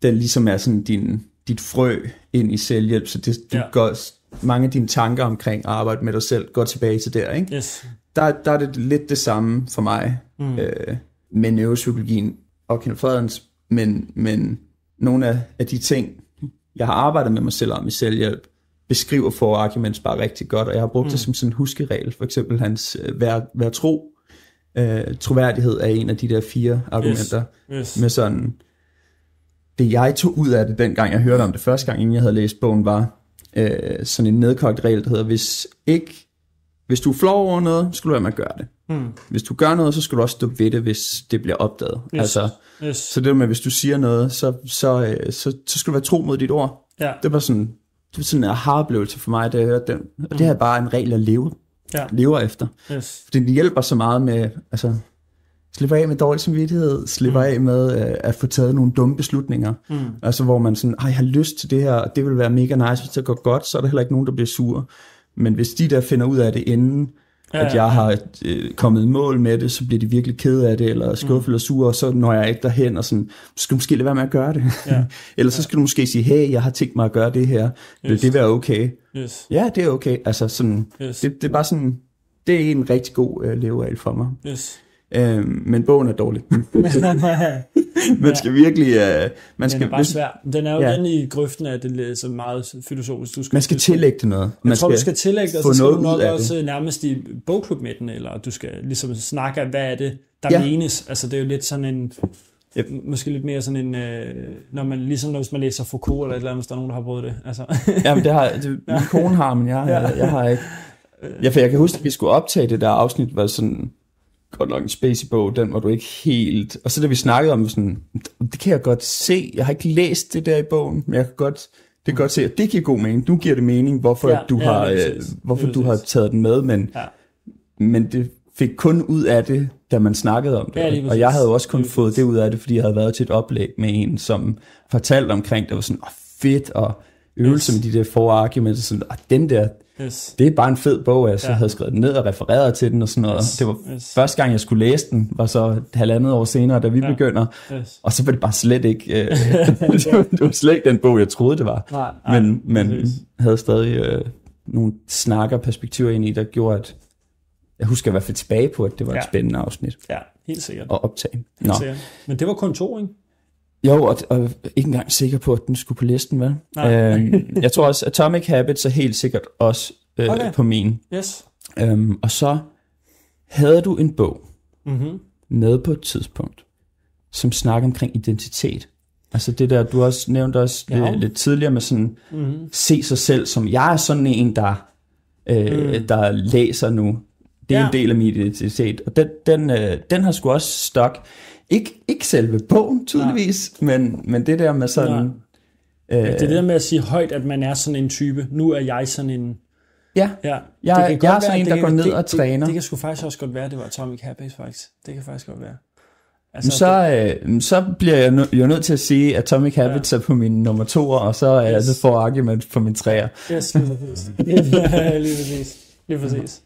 den ligesom er sådan dit frø ind i selvhjælp, så du går, mange af dine tanker omkring at arbejde med dig selv, går tilbage til der, ikke? Yes. Der er det lidt det samme for mig, med neuropsykologien og Kenneth Fredens, men nogle af de ting, jeg har arbejdet med mig selv om i selvhjælp, beskriver for arguments bare rigtig godt, og jeg har brugt det som sådan en huskeregel. For eksempel hans vær tro. Troværdighed er en af de der 4 argumenter. Yes. Med sådan, det jeg tog ud af det, dengang jeg hørte om det første gang, inden jeg havde læst bogen, var sådan en nedkogt regel, der hedder, hvis du er flov over noget, skal du være med at gøre det. Hvis du gør noget, så skal du også stå ved det, hvis det bliver opdaget. Yes. Altså, så det med, hvis du siger noget, så skal du være tro mod dit ord. Ja. Det var sådan en aha-oplevelse for mig, da jeg hørte den. Og det er bare en regel, jeg lever efter. Yes. Fordi det hjælper så meget med, altså, slipper af med dårlig samvittighed, slipper af med at få taget nogle dumme beslutninger. Altså, hvor man sådan, jeg har lyst til det her, og det vil være mega nice, hvis det går godt, så er der heller ikke nogen, der bliver sure. Men hvis de der finder ud af det inden, at jeg har kommet i mål med det, så bliver de virkelig kede af det, eller skuffet eller sure, og så når jeg ikke derhen, og sådan, så skal du måske lade være med at gøre det. Ja. Eller så skal du måske sige, hey, jeg har tænkt mig at gøre det her. Vil det være okay? Yes. Ja, det er okay. Altså sådan, det er bare sådan, det er en rigtig god leveregel for mig. Yes. Men bogen er dårlig. Man skal virkelig... den er bare svær. Den er jo den i grøften af det så meget filosofisk. Man skal tillægge det noget. Jeg tror, du skal tillægge det, og så skal du nok også nærmest i bogklub med den, eller du skal ligesom snakke af, hvad er det, der menes. Altså det er jo lidt sådan en... Måske lidt mere sådan en... når man, ligesom hvis man læser Foucault, eller et eller andet, hvis der er nogen, der har prøvet det. Altså. Jamen min kone har, men jeg har ikke. Ja, for jeg kan huske, at vi skulle optage det der afsnit, var sådan... godt nok en spacey-bog, den var du ikke helt... Og så da vi snakkede om sådan, det kan jeg godt se, jeg har ikke læst det der i bogen, men jeg kan godt se, at det giver god mening. Nu giver det mening, hvorfor du har taget den med, men det fik kun ud af det, da man snakkede om det. Og jeg havde også kun fået det ud af det, fordi jeg havde været til et oplæg med en, som fortalte omkring, det var sådan, fedt, og øvelse med de der forargumenter, sådan, den der... Det er bare en fed bog, jeg så havde skrevet den ned og refereret til den og sådan noget. Det var første gang, jeg skulle læse den, var så 1,5 år senere, da vi begynder. Og så var det bare slet ikke, det var slet ikke den bog, jeg troede, det var. Men havde stadig nogle snakker perspektiver ind i, der gjorde, at jeg husker i hvert fald tilbage på, at det var et spændende afsnit. Ja, helt sikkert. Og optage. Men det var kun 2, ikke? Jo, og ikke engang sikker på, at den skulle på listen, vel? Jeg tror også, Atomic Habits er helt sikkert også på min. Yes. Og så havde du en bog med på et tidspunkt, som snakker omkring identitet. Altså det der, du også nævnte også lidt tidligere med sådan, se sig selv som, jeg er sådan en, der læser nu. Det er en del af min identitet. Og den har sgu også stok. Ikke selve bogen, tydeligvis, men det der med sådan... det er det der med at sige højt, at man er sådan en type. Nu er jeg sådan en... Jeg er sådan en, der går ned og træner. Det kan sgu faktisk også godt være, det var Atomic Habits, faktisk. Det kan faktisk godt være. Altså, så bliver jeg jo nødt til at sige, at Atomic Habits er på min nummer 2, og så er det for argument på min 3'er. Yes, lige præcis.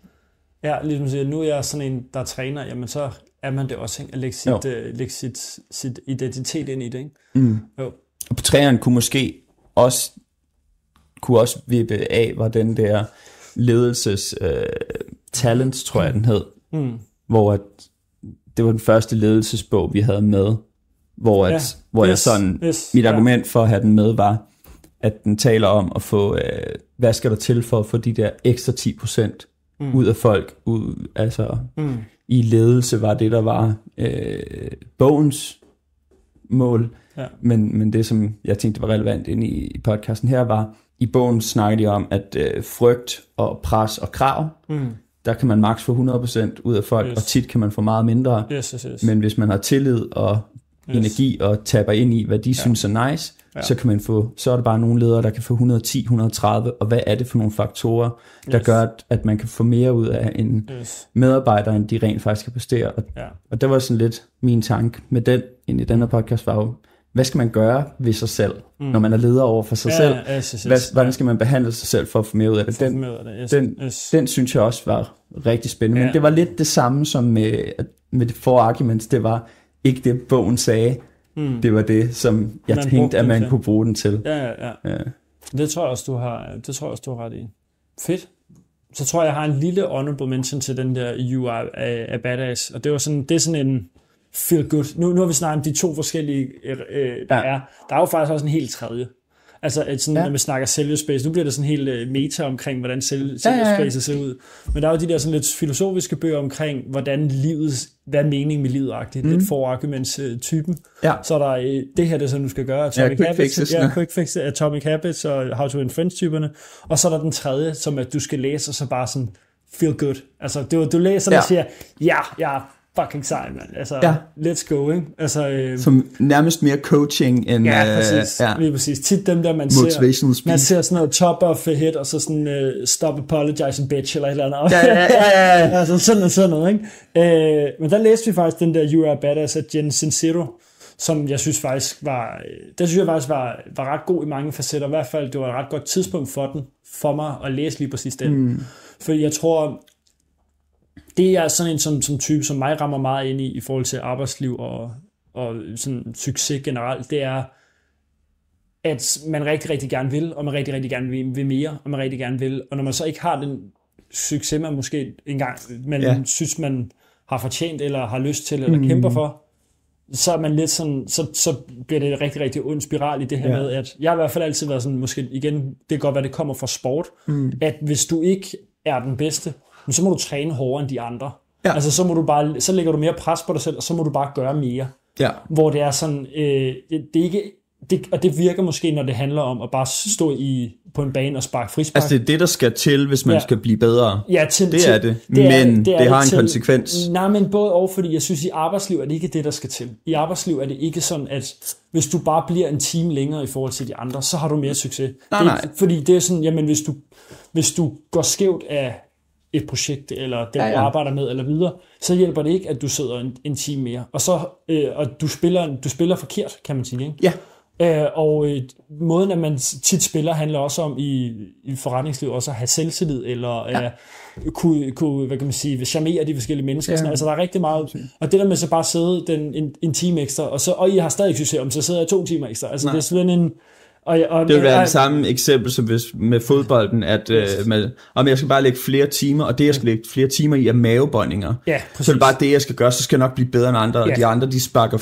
Ja, ligesom siger, nu er jeg sådan en, der træner, jamen så er man det også, ikke? At lægge sit identitet ind i det, ikke? Jo. Og på 3'eren kunne også vippe af, var den der ledelses talents, tror jeg den hed, hvor det var den første ledelsesbog, vi havde med, hvor jeg sådan, mit argument for at have den med var, at den taler om at få, hvad skal der til for at få de der ekstra 10% ud af folk, i ledelse var det, der var bogens mål, men det, som jeg tænkte var relevant inde i podcasten her, var, i bogen snakker de om, at frygt og pres og krav, der kan man maks få 100% ud af folk, og tit kan man få meget mindre, men hvis man har tillid og energi og tapper ind i, hvad de synes er nice, så er der bare nogle ledere, der kan få 110, 130, og hvad er det for nogle faktorer, der gør, at man kan få mere ud af en medarbejder, end de rent faktisk kan præstere. Og det var sådan lidt min tanke med den, ind i den her podcast, var jo, hvad skal man gøre ved sig selv, når man er leder over for sig selv? Hvordan skal man behandle sig selv for at få mere ud af det? Den synes jeg også var rigtig spændende, men det var lidt det samme som med det for arguments, det var ikke det, bogen sagde, det var det, som jeg tænkte, at man kunne bruge den til. Ja. Det tror jeg også, du har ret i. Fedt. Så tror jeg har en lille honorable mention til den der You Are Badass, og det er sådan en feel good. Nu har vi snakket om de 2 forskellige, der er jo faktisk også en helt tredje. Altså, sådan, når vi snakker sælgespace, nu bliver det sådan helt meta omkring, hvordan sælgespace ser ud. Men der er jo de der sådan lidt filosofiske bøger omkring, hvordan hvad er meningen med livet-agtigt. Lidt for-arguments-typen. Så er der det her, det så du skal gøre. Quick Fixes, Atomic Habits og How to Win Friends-typerne. Og så er der den tredje, som at du skal læse, og så bare sådan feel good. Altså, du læser og siger, jeg er fucking sej, mand. Altså, let's go, ikke? Altså, som nærmest mere coaching end... præcis. Lige præcis. Tit dem der, man ser sådan noget top of the head, og så sådan stop apologizing bitch, eller et eller andet. Altså sådan noget, ikke? Men der læste vi faktisk den der You Are Badass af Jen Sincero, som jeg synes faktisk var ret god i mange facetter. I hvert fald, det var et ret godt tidspunkt for mig at læse lige præcis den. Fordi jeg tror, det er sådan en som type, som mig rammer meget ind i forhold til arbejdsliv og sådan succes generelt, det er, at man rigtig, rigtig gerne vil, og man rigtig, rigtig gerne vil mere, og man rigtig gerne vil. Og når man så ikke har den succes, man måske engang, man synes, man har fortjent, eller har lyst til, eller kæmper for, så er man lidt sådan, så bliver det en rigtig, rigtig ond spiral i det her med, at jeg har i hvert fald altid været sådan, måske igen, det kan godt være, det kommer fra sport, at hvis du ikke er den bedste, så må du træne hårdere end de andre. Altså så lægger du mere pres på dig selv, og så må du bare gøre mere. Hvor det er sådan, og det virker måske, når det handler om at bare stå på en bane og sparke frispark. Altså det er det, der skal til, hvis man skal blive bedre. Det er det. Men det har en konsekvens. Nej, men både og, fordi jeg synes, i arbejdsliv er det ikke det, der skal til. I arbejdsliv er det ikke sådan, at hvis du bare bliver en time længere i forhold til de andre, så har du mere succes. Nej. Fordi det er sådan, jamen hvis du går skævt af et projekt, eller det, du arbejder med, eller videre, så hjælper det ikke, at du sidder en time mere. Og så og du spiller forkert, kan man sige, ikke? Og måden, at man tit spiller, handler også om i forretningslivet også at have selvtillid, eller kunne, hvad kan man sige, charmere de forskellige mennesker. Altså der er rigtig meget. Og det der med så bare sidde en time ekstra, og I har stadig succes om, så sidder jeg 2 timer ekstra. Altså det er sådan en... Og det vil være det samme eksempel som hvis med fodbolden, at om jeg skal bare lægge flere timer, og det jeg skal lægge flere timer i er mavebåndinger. Så er det bare det jeg skal gøre, så skal jeg nok blive bedre end andre, og de andre de sparker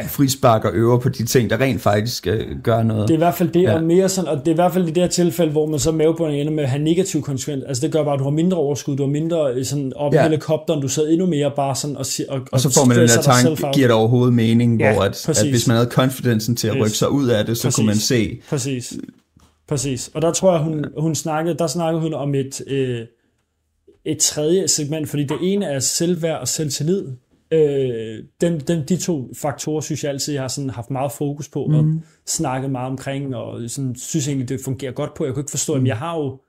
frisparker øver på de ting, der rent faktisk gør noget. Det er i hvert fald det, og mere sådan, og det er i hvert fald i det her tilfælde, hvor man så mavebånding ender med at have negativ konsekvens. Altså det gør bare, at du har mindre overskud, du har mindre sådan op i helikopteren, du sidder endnu mere bare sådan og så får man den der tanke, giver det overhovedet mening, hvor at hvis man havde confidencen til at rykke sig ud af det, så kunne man se. Præcis. Og der tror jeg, hun snakkede om et tredje segment, fordi det ene er selvværd og selvtillid. De 2 faktorer synes jeg altid, jeg har sådan haft meget fokus på og snakket meget omkring, og sådan, synes egentlig, det fungerer godt på. Jeg kunne ikke forstå, at jeg har jo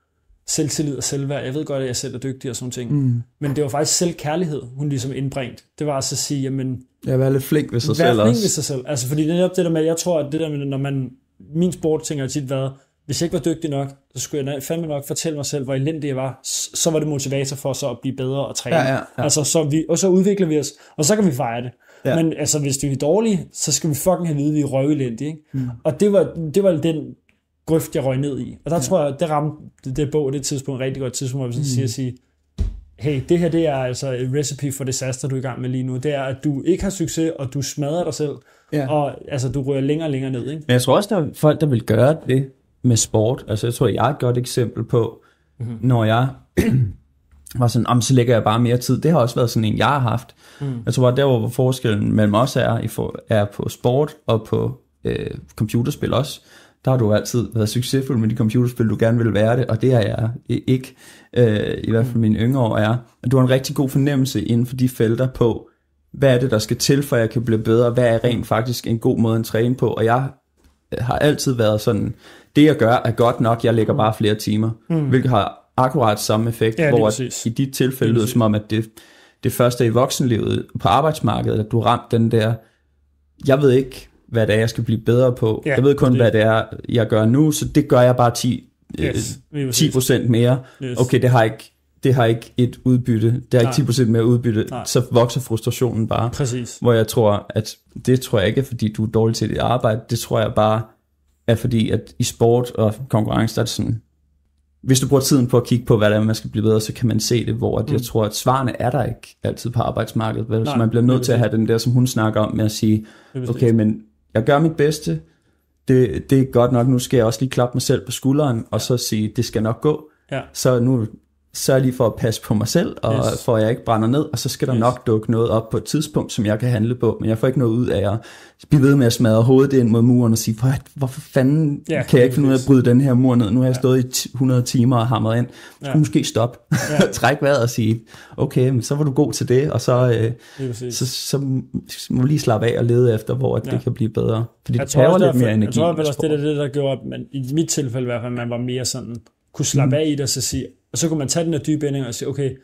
selvtillid og selvværd. Jeg ved godt, at jeg selv er dygtig og sådan ting. Men det var faktisk selvkærlighed, hun ligesom indbringt. Det var altså at sige, jamen... Jeg var lidt flink ved sig selv også. Altså, fordi det der med, jeg tror, at det der med, når man... Min sport, tænker jeg tit været, hvis jeg ikke var dygtig nok, så skulle jeg fandme nok fortælle mig selv, hvor elendig jeg var. Så var det motivator for så at blive bedre og træne. Altså, så udvikler vi os, og så kan vi fejre det. Men altså, hvis vi er dårlige, så skal vi fucking have vide, at vi er røvelendige. Ikke? Og det var den grøft, jeg røg ned i. Og der tror jeg, det ramte det bog, det tidspunkt, et rigtig godt tidspunkt, hvor vi siger, hey, det her, det er altså et recipe for disaster, du er i gang med lige nu. Det er, at du ikke har succes, og du smadrer dig selv. Og altså, du rører længere og længere ned. Ikke? Men jeg tror også, der er folk, der vil gøre det med sport. Altså jeg tror, jeg er et godt eksempel på, når jeg var sådan, så lægger jeg bare mere tid. Det har også været sådan en, jeg har haft. Jeg tror bare, der hvor forskellen mellem os er på sport og på computerspil også. Der har du altid været succesfuld med de computerspil, du gerne vil være det, og det er jeg ikke. I hvert fald mine yngre år er. Du har en rigtig god fornemmelse inden for de felter på, hvad er det, der skal til, for at jeg kan blive bedre? Hvad er rent faktisk en god måde at træne på? Og jeg har altid været sådan, det jeg gør er godt nok, jeg lægger bare flere timer, hvilket har akkurat samme effekt, hvor i dit tilfælde lyder som om, at det første i voksenlivet på arbejdsmarkedet, at du ramt den der, jeg ved ikke, hvad det er, jeg skal blive bedre på, jeg ved kun, hvad det er, jeg gør nu, så det gør jeg bare 10% mere, okay, det har ikke et udbytte, det har ikke 10% mere udbytte, så vokser frustrationen bare. Præcis. Hvor jeg tror, at det tror jeg ikke er, fordi du er dårlig til dit arbejde, det tror jeg bare er fordi, at i sport og konkurrence, der er det sådan, hvis du bruger tiden på at kigge på, hvad der er, man skal blive bedre, så kan man se det, hvor jeg tror, at svarene er der ikke altid på arbejdsmarkedet, så man bliver nødt til at have den der, som hun snakker om, med at sige, okay, men jeg gør mit bedste, det er godt nok, nu skal jeg også lige klappe mig selv på skulderen, og så sige, det skal nok gå. Ja. Så nu sørger jeg lige for at passe på mig selv, og for at jeg ikke brænder ned, og så skal der nok dukke noget op på et tidspunkt, som jeg kan handle på, men jeg får ikke noget ud af at blive ved med at smadre hovedet ind mod muren og sige, hvorfor fanden kan jeg ikke finde ud af at bryde den her mur ned? Nu har jeg stået i 100 timer og hamret ind. Så kunne måske stoppe, trække vejret og sige, okay, men så var du god til det, og så må vi lige slappe af og lede efter, hvor det kan blive bedre. Fordi det kræver lidt mere energi. Jeg tror også, det der gjorde, at man, i mit tilfælde i hvert fald, man var mere sådan, kunne slappe af i det, og så sige, og så kunne man tage den her dybe ending og sige, okay,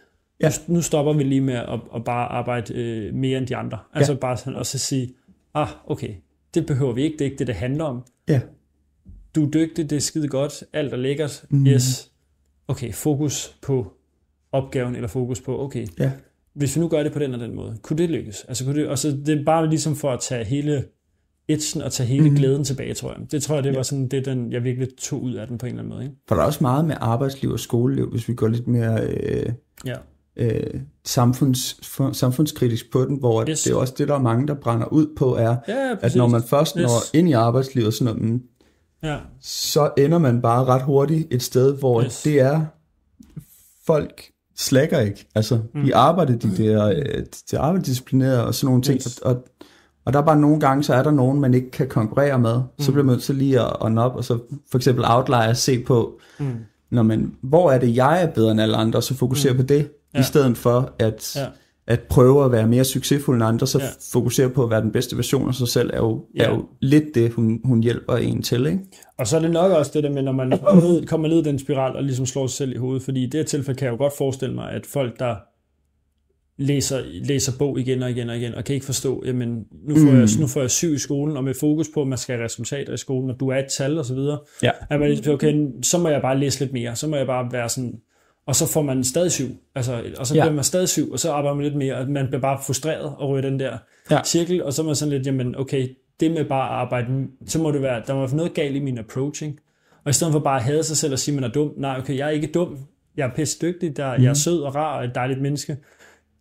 nu stopper vi lige med at bare arbejde mere end de andre. Altså bare sådan, og så sige, okay, det behøver vi ikke, det er ikke det handler om. Ja. Du er dygtig, det er skide godt, alt er lækkert, yes. Okay, fokus på opgaven, eller fokus på, okay, hvis vi nu gør det på den og den måde, kunne det lykkes? Altså, og så det er bare ligesom for at tage hele itchen og tage hele glæden tilbage, tror jeg. Det tror jeg, det var sådan det, jeg virkelig tog ud af den på en eller anden måde. Ikke? For der er også meget med arbejdsliv og skoleliv, hvis vi går lidt mere samfundskritisk på den, hvor det er også det, der er mange, der brænder ud på, er, at når man først når ind i arbejdslivet, sådan noget, så ender man bare ret hurtigt et sted, hvor det er, folk slækker ikke. Altså, de arbejder de arbejder disciplineret og sådan nogle ting, og der er bare nogle gange, så er der nogen, man ikke kan konkurrere med. Så bliver man nødt til lige at ånde op, og så for eksempel outlier, se på, hvor er det, jeg er bedre end alle andre, og så fokusere på det, i stedet for at prøve at være mere succesfuld end andre, så fokusere på at være den bedste version af sig selv, er jo lidt det, hun hjælper en til, ikke? Og så er det nok også det der med, når man kommer ned i den spiral, og ligesom slår sig selv i hovedet, fordi i det her tilfælde kan jeg jo godt forestille mig, at folk, der læser bog igen og igen og igen, og kan ikke forstå, jamen, nu får jeg 7 i skolen, og med fokus på, at man skal have resultater i skolen, og du er et tal, og så videre. Ja. At man ligesom, okay, så må jeg bare læse lidt mere, så må jeg bare være sådan, og så får man stadig 7, altså, og så bliver man stadig 7, og så arbejder man lidt mere, og man bliver bare frustreret over den der cirkel, og så er man sådan lidt, jamen, okay, det med bare at arbejde, så må det være, der må være noget galt i min approaching, og i stedet for bare at hade sig selv og sige, man er dum, nej, okay, jeg er ikke dum, jeg er pisse dygtig, jeg er sød og rar og et dejligt menneske.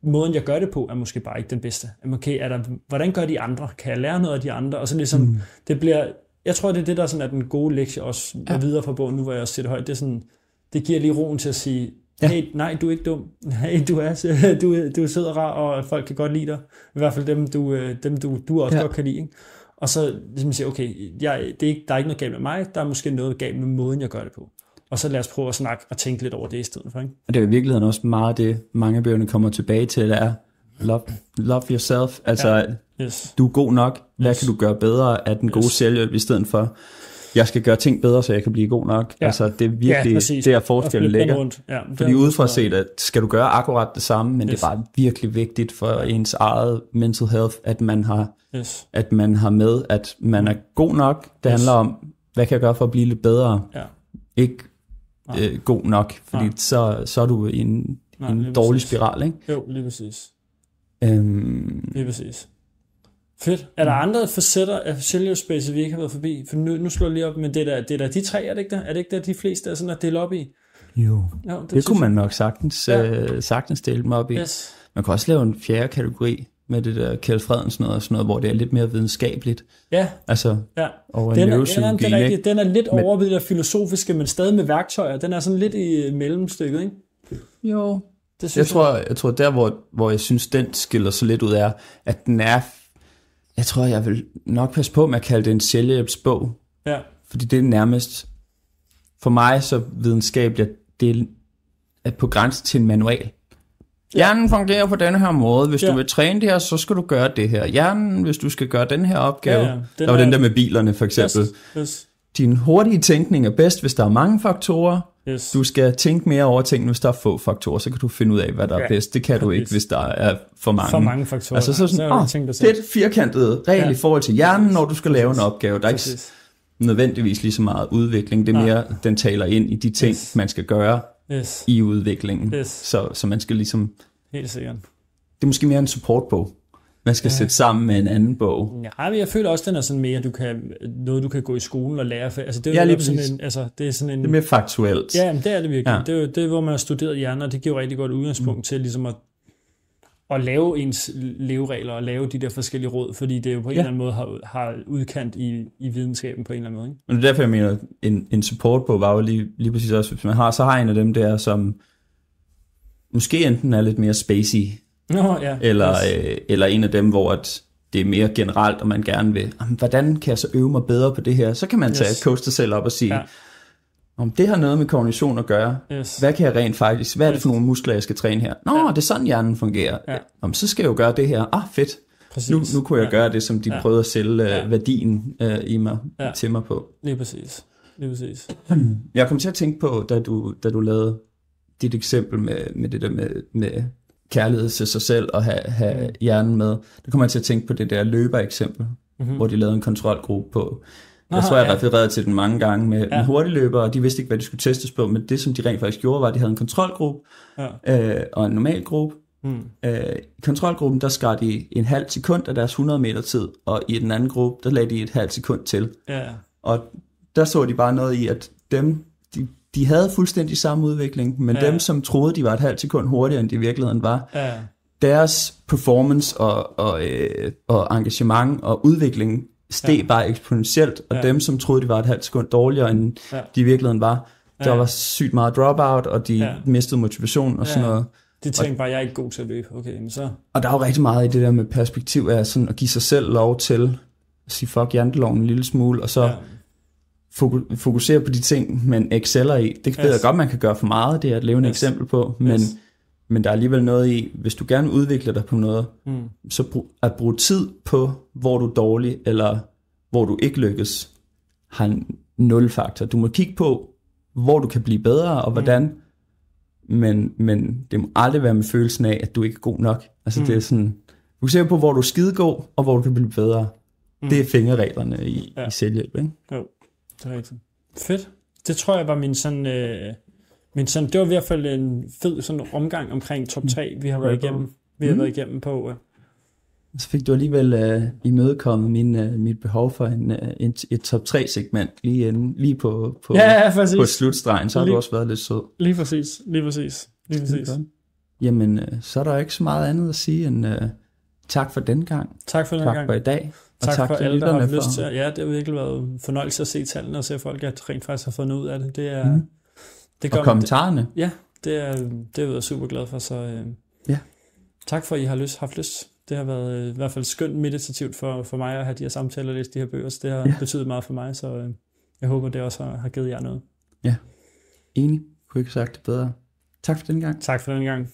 Måden jeg gør det på er måske bare ikke den bedste. Okay, hvordan gør de andre? Kan jeg lære noget af de andre? Og så ligesom, det bliver, jeg tror det er det der sådan er den gode lektie også videre fra bogen, nu hvor jeg også sætter højt, det er sådan, det giver lige roen til at sige, hey, nej, du er ikke dum. Hey, du er sød og rar, og folk kan godt lide dig. I hvert fald dem du også godt kan lide. Ikke? Og så ligesom sige, okay, der er ikke noget galt med mig, der er måske noget galt med måden jeg gør det på. Og så lad os prøve at snakke og tænke lidt over det i stedet for. Ikke? Og det er i virkeligheden også meget det, mange af bøgerne kommer tilbage til, det er love yourself. Altså, du er god nok. Hvad kan du gøre bedre af den gode selvhjælp, i stedet for, jeg skal gøre ting bedre, så jeg kan blive god nok. Ja. Altså, det er virkelig der forskellen ligger. Fordi udefra set, at skal du gøre akkurat det samme, men det er bare virkelig vigtigt for ens eget mental health, at man har med, at man er god nok. Det handler om, hvad kan jeg gøre for at blive lidt bedre? Ja. Ikke god nok, fordi så er du i en dårlig spiral, ikke? Jo, lige præcis. Lige præcis. Fedt. Er der andre facetter af selvhjælpsspacet, vi ikke har været forbi? For nu slår jeg lige op, men det er der de 3, er det ikke der? Er det ikke der, de fleste er sådan at dele op i? Jo, det kunne man nok sagtens dele dem op i. Yes. Man kan også lave en 4. kategori, med det der Kjeld Fredensen og sådan noget, hvor det er lidt mere videnskabeligt. Ja. Altså, over neuropsykologi. Den er lidt over ved det filosofiske, men stadig med værktøjer. Den er sådan lidt i mellemstykket, ikke? Jo. Jeg tror der, hvor jeg synes, den skiller så lidt ud, er, at den er... Jeg tror, jeg vil nok passe på med at kalde det en selvhjælpsbog. Ja. Fordi det er nærmest... For mig så videnskabeligt, det er på grænsen til en manual. Hjernen fungerer på denne her måde. Hvis du vil træne det her, så skal du gøre det her. Hjernen, hvis du skal gøre den her opgave. Der var den der med bilerne, for eksempel. Yes. Din hurtige tænkning er bedst, hvis der er mange faktorer. Yes. Du skal tænke mere over tingene, hvis der er få faktorer. Så kan du finde ud af, hvad der er bedst. Det kan du ikke, hvis der er for mange. For mange faktorer. Altså så sådan, det er et firkantet regel i forhold til hjernen, når du skal lave en opgave. Der er ikke nødvendigvis lige så meget udvikling. Det er mere, den taler ind i de ting, man skal gøre. I udviklingen. Så man skal ligesom... Helt sikkert. Det er måske mere en supportbog. Man skal sætte sammen med en anden bog. Ja, men jeg føler også, den er sådan mere, noget du kan gå i skolen og lære. Altså, det er jo det er sådan en... Det er mere faktuelt. Ja, men det er det virkelig. Ja. Det er hvor man har studeret hjernen, og det giver jo rigtig godt udgangspunkt til ligesom at lave ens leveregler og lave de der forskellige råd, fordi det jo på en eller anden måde har udkant i videnskaben på en eller anden måde. Ikke? Men det er derfor, jeg mener, en support var jo lige præcis også, hvis man har, så har en af dem der, som måske enten er lidt mere spacey, eller en af dem, hvor det er mere generelt, og man gerne vil, hvordan kan jeg så øve mig bedre på det her? Så kan man coache sig selv op og sige, om det har noget med kognition at gøre. Hvad kan jeg rent faktisk? Hvad er det for nogle muskler, jeg skal træne her? Det er sådan, hjernen fungerer. Så skal jeg jo gøre det her. Fedt. Nu kunne jeg gøre det, som de prøvede at sælge værdien til mig på. Lige præcis. Jeg kom til at tænke på, da du lavede dit eksempel med det der med kærlighed til sig selv og have hjernen med. Der kommer jeg til at tænke på det der løber-eksempel, hvor de lavede en kontrolgruppe på. Jeg tror, jeg refererede til den mange gange med hurtigløbere, og de vidste ikke, hvad de skulle testes på, men det, som de rent faktisk gjorde, var, at de havde en kontrolgruppe og en normal gruppe. I kontrolgruppen, der skar de en halv sekund af deres 100 meter tid, og i den anden gruppe, der lagde de et halvt sekund til. Og der så de bare noget i, at dem, de havde fuldstændig samme udvikling, men dem, som troede, de var et halvt sekund hurtigere, end de i virkeligheden var, deres performance og engagement og udvikling steg bare eksponentielt, og dem, som troede, de var et halvt sekund dårligere, end de i virkeligheden var, der var sygt meget dropout, og de mistede motivation og sådan noget. De tænkte bare, jeg er ikke god til at løbe. Okay, men så... Og der er jo rigtig meget i det der med perspektiv af sådan at give sig selv lov til at sige fuck janteloven en lille smule, og så fokusere på de ting, man exceller i. Det ved jeg godt, man kan gøre for meget, det er et levende eksempel på, men der er alligevel noget i, hvis du gerne udvikler dig på noget, så at bruge tid på, hvor du er dårlig, eller hvor du ikke lykkes, har en nul-faktor. Du må kigge på, hvor du kan blive bedre, og hvordan, men det må aldrig være med følelsen af, at du ikke er god nok. Altså det er sådan, fokusere på, hvor du er skidegod, og hvor du kan blive bedre. Det er fingerreglerne i selvhjælp, ikke? Jo, det er rigtigt. Fedt. Det tror jeg var min sådan, det var i hvert fald en fed sådan omgang omkring top 3, vi har været igennem. Vi har været igennem på. Så fik du alligevel imødekommet mit behov for et top 3 segment lige på slutstregen, så har du også været lidt sød. Lige præcis. Jamen, så er der ikke så meget andet at sige end tak for den gang. Tak for i dag. Og tak for alle, der har lyst til. Ja, det har virkelig været en fornøjelse at se tallene og se folk, at rent faktisk har fundet ud af det. Det er... Det og kommentarerne. Det er jeg super glad for, så tak for, at I har haft lyst. Det har været i hvert fald skønt meditativt for mig at have de her samtaler og læse de her bøger, så det har betydet meget for mig, så jeg håber, det også har givet jer noget. Ja, enig. Kunne ikke have sagt det bedre. Tak for den gang. Tak for den gang.